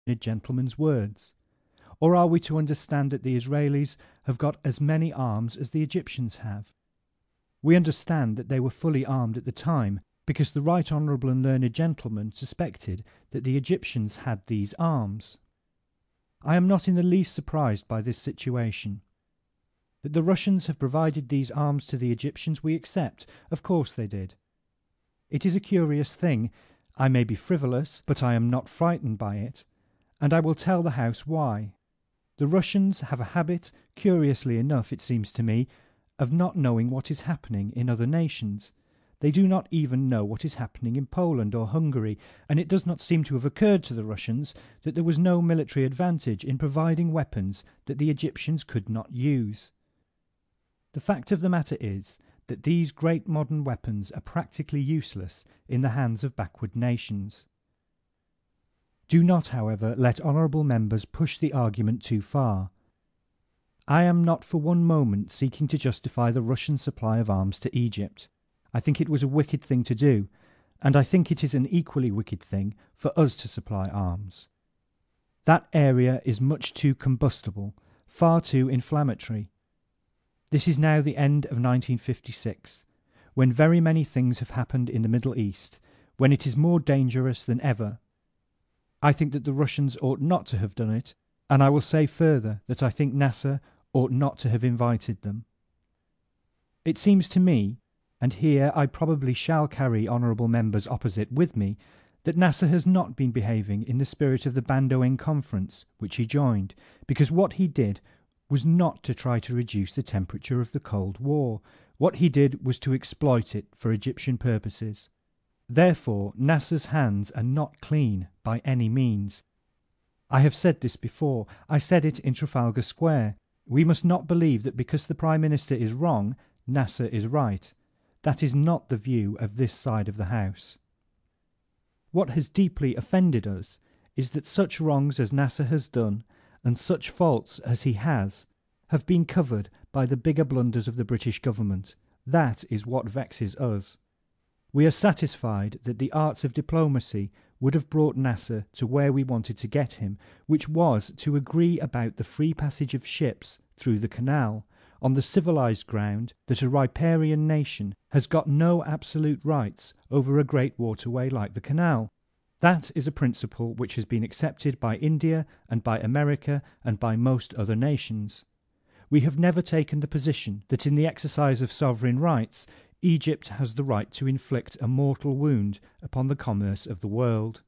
gentleman's words? Or are we to understand that the Israelis have got as many arms as the Egyptians have? We understand that they were fully armed at the time, because the right honourable and learned gentleman suspected that the Egyptians had these arms. I am not in the least surprised by this situation. That the Russians have provided these arms to the Egyptians we accept. Of course they did. It is a curious thing. I may be frivolous, but I am not frightened by it, and I will tell the House why. The Russians have a habit, curiously enough it seems to me, of not knowing what is happening in other nations. They do not even know what is happening in Poland or Hungary, and it does not seem to have occurred to the Russians that there was no military advantage in providing weapons that the Egyptians could not use. The fact of the matter is that these great modern weapons are practically useless in the hands of backward nations. Do not, however, let honourable members push the argument too far. I am not for one moment seeking to justify the Russian supply of arms to Egypt. I think it was a wicked thing to do, and I think it is an equally wicked thing for us to supply arms. That area is much too combustible, far too inflammatory. This is now the end of 1956, when very many things have happened in the Middle East, when it is more dangerous than ever. I think that the Russians ought not to have done it, and I will say further that I think Nasser ought not to have invited them. It seems to me, and here I probably shall carry honourable members opposite with me, that Nasser has not been behaving in the spirit of the Bandoing Conference, which he joined, because what he did was not to try to reduce the temperature of the Cold War. What he did was to exploit it for Egyptian purposes. Therefore, Nasser's hands are not clean by any means. I have said this before. I said it in Trafalgar Square. We must not believe that because the Prime Minister is wrong, Nasser is right. That is not the view of this side of the House. What has deeply offended us is that such wrongs as Nasser has done, and such faults as he has, have been covered by the bigger blunders of the British government. That is what vexes us. We are satisfied that the arts of diplomacy would have brought Nasser to where we wanted to get him, which was to agree about the free passage of ships through the canal, on the civilized ground that a riparian nation has got no absolute rights over a great waterway like the canal. That is a principle which has been accepted by India and by America and by most other nations. We have never taken the position that in the exercise of sovereign rights Egypt has the right to inflict a mortal wound upon the commerce of the world.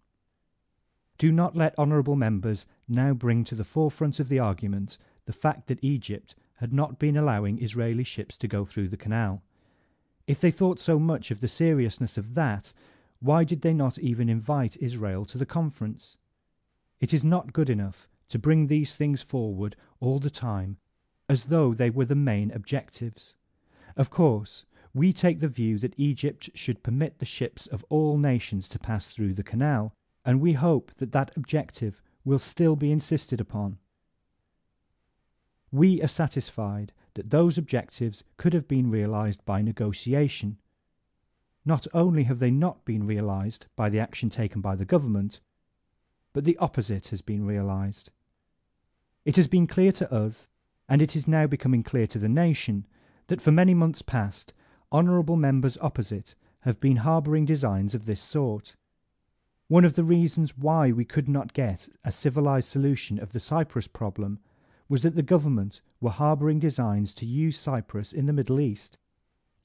Do not let honourable members now bring to the forefront of the argument the fact that Egypt had not been allowing Israeli ships to go through the canal. If they thought so much of the seriousness of that, why did they not even invite Israel to the conference? It is not good enough to bring these things forward all the time as though they were the main objectives. Of course, we take the view that Egypt should permit the ships of all nations to pass through the canal, and we hope that that objective will still be insisted upon. We are satisfied that those objectives could have been realized by negotiation. Not only have they not been realized by the action taken by the government, but the opposite has been realized. It has been clear to us, and it is now becoming clear to the nation, that for many months past honourable members opposite have been harbouring designs of this sort. One of the reasons why we could not get a civilized solution of the Cyprus problem was that the government were harbouring designs to use Cyprus in the Middle East,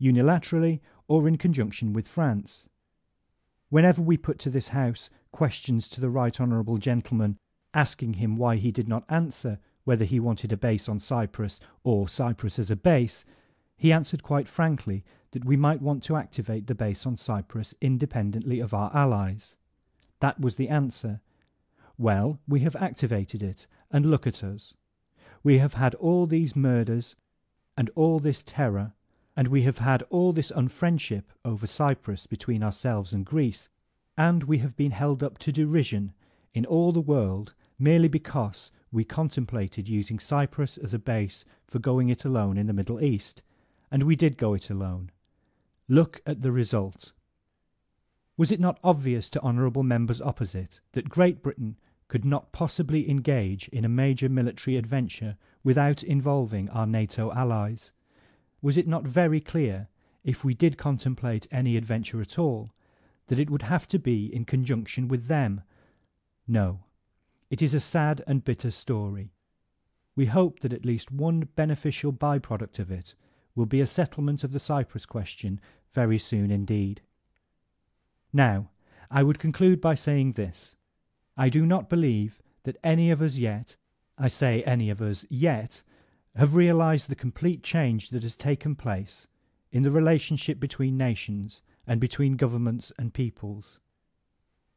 unilaterally or in conjunction with France. Whenever we put to this House questions to the right honourable gentleman, asking him why he did not answer whether he wanted a base on Cyprus or Cyprus as a base, he answered quite frankly that we might want to activate the base on Cyprus independently of our allies. That was the answer. Well, we have activated it, and look at us. We have had all these murders and all this terror, and we have had all this unfriendship over Cyprus between ourselves and Greece, and we have been held up to derision in all the world merely because we contemplated using Cyprus as a base for going it alone in the Middle East, and we did go it alone. Look at the result. Was it not obvious to honourable members opposite that Great Britain could not possibly engage in a major military adventure without involving our NATO allies? Was it not very clear, if we did contemplate any adventure at all, that it would have to be in conjunction with them? No. It is a sad and bitter story. We hope that at least one beneficial byproduct of it will be a settlement of the Cyprus question very soon indeed. Now, I would conclude by saying this. I do not believe that any of us yet, I say any of us yet, have realized the complete change that has taken place in the relationship between nations and between governments and peoples.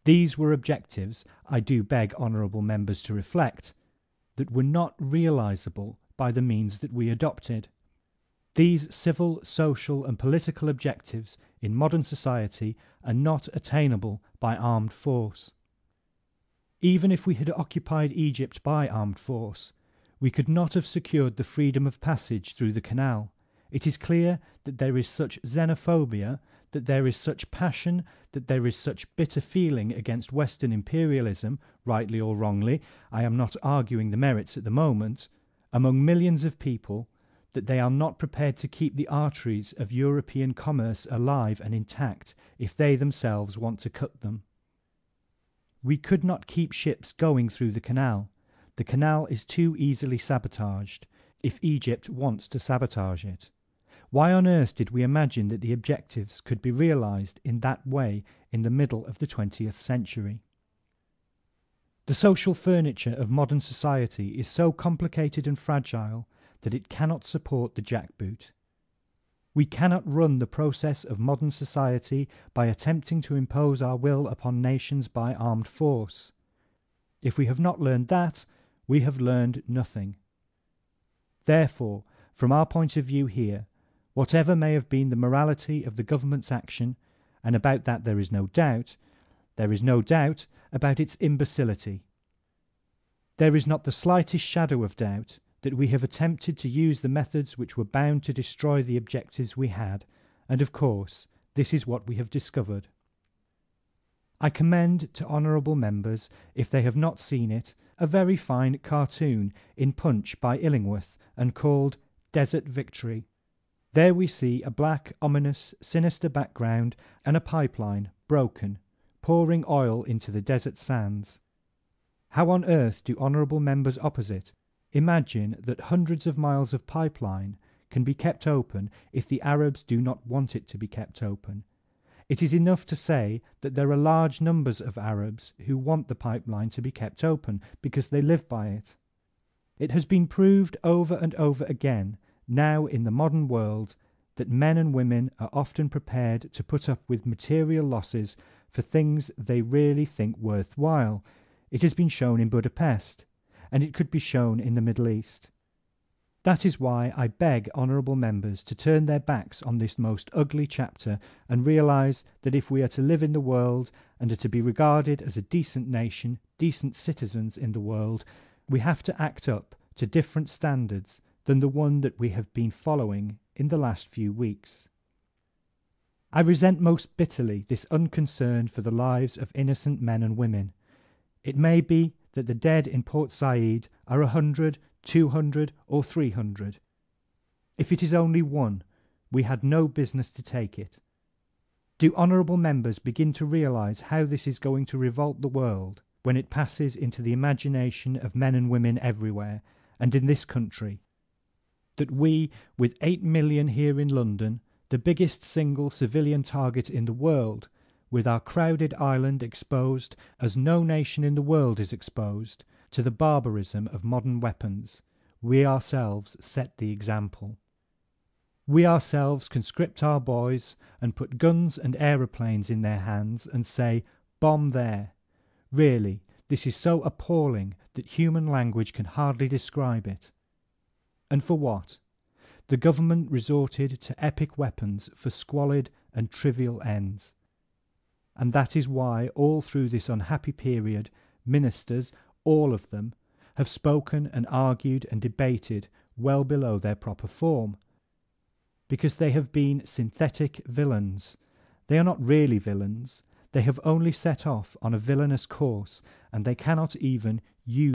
These were objectives, I do beg honourable members to reflect, that were not realizable by the means that we adopted. These civil, social and political objectives in modern society are not attainable by armed force. Even if we had occupied Egypt by armed force, we could not have secured the freedom of passage through the canal. It is clear that there is such xenophobia, that there is such passion, that there is such bitter feeling against Western imperialism, rightly or wrongly, I am not arguing the merits at the moment, among millions of people, that they are not prepared to keep the arteries of European commerce alive and intact if they themselves want to cut them. We could not keep ships going through the canal. The canal is too easily sabotaged, if Egypt wants to sabotage it. Why on earth did we imagine that the objectives could be realized in that way in the middle of the 20th century? The social furniture of modern society is so complicated and fragile that it cannot support the jackboot. We cannot run the process of modern society by attempting to impose our will upon nations by armed force. If we have not learned that, we have learned nothing. Therefore, from our point of view here, whatever may have been the morality of the government's action, and about that there is no doubt about its imbecility. There is not the slightest shadow of doubt that we have attempted to use the methods which were bound to destroy the objectives we had, and of course this is what we have discovered. I commend to honourable members, if they have not seen it, a very fine cartoon in Punch by Illingworth, and called Desert Victory. There we see a black, ominous, sinister background and a pipeline, broken, pouring oil into the desert sands. How on earth do honourable members opposite imagine that hundreds of miles of pipeline can be kept open if the Arabs do not want it to be kept open? It is enough to say that there are large numbers of Arabs who want the pipeline to be kept open because they live by it. It has been proved over and over again now in the modern world that men and women are often prepared to put up with material losses for things they really think worthwhile. It has been shown in Budapest, and it could be shown in the Middle East. That is why I beg honourable members to turn their backs on this most ugly chapter and realize that if we are to live in the world and are to be regarded as a decent nation, decent citizens in the world, we have to act up to different standards than the one that we have been following in the last few weeks. I resent most bitterly this unconcern for the lives of innocent men and women. It may be that the dead in Port Said are 100, 200 or 300. If it is only one, we had no business to take it. Do honourable members begin to realize how this is going to revolt the world when it passes into the imagination of men and women everywhere, and in this country, that we, with 8 million here in London, the biggest single civilian target in the world, with our crowded island exposed, as no nation in the world is exposed, to the barbarism of modern weapons, we ourselves set the example. We ourselves conscript our boys and put guns and aeroplanes in their hands and say, bomb there. Really, this is so appalling that human language can hardly describe it. And for what? The government resorted to epic weapons for squalid and trivial ends. And that is why all through this unhappy period, ministers, all of them, have spoken and argued and debated well below their proper form. Because they have been synthetic villains. They are not really villains. They have only set off on a villainous course, and they cannot even use